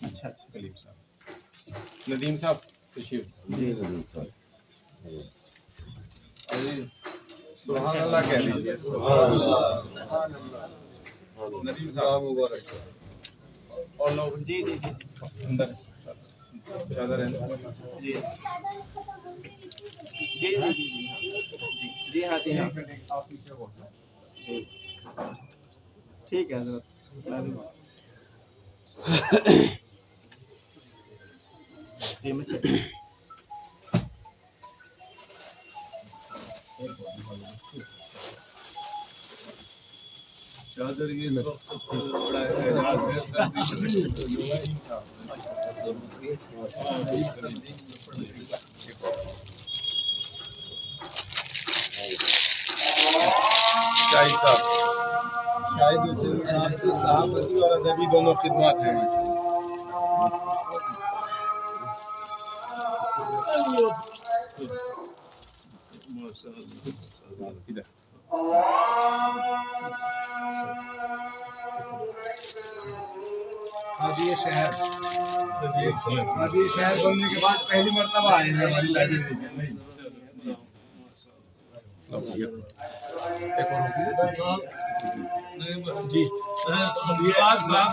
अच्छा कलीम साहब, नदीम साहब तशरीफ। जी नदीम साहब, सुभान अल्लाह कह लीजिए। सुभान अल्लाह। नदीम साहब मुबारक। और लोग जी जी जी अंदर चादर है जी जी जी जी हाँ जी हाँ आप पीछे बोलो। ठीक है हज़रत। चादर ये सबसे बड़ा एजाज है शाहिद साहब, शाहिद साहबती और अदबी दोनों खिदमत हैं। हाजी शहर बनने के बाद पहली मर्तबा आए हैं हमारी लाइब्रेरी में। जी साहब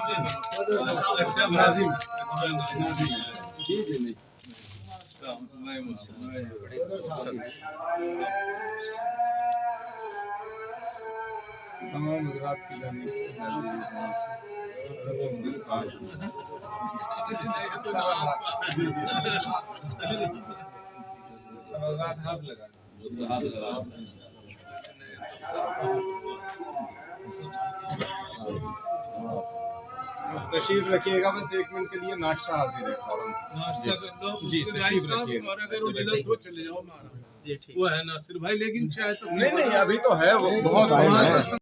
जी जी नहीं तमाम हज़रात की जानिब से तशरीफ रखिएगा। बस 1 मिनट के लिए नाश्ता हाजिर है फौरन। जी तशरीफ रखिएगा। और अगर उजलत हो चले जाओ वो है नासिर भाई, लेकिन शायद तो नहीं अभी तो है वो बहुत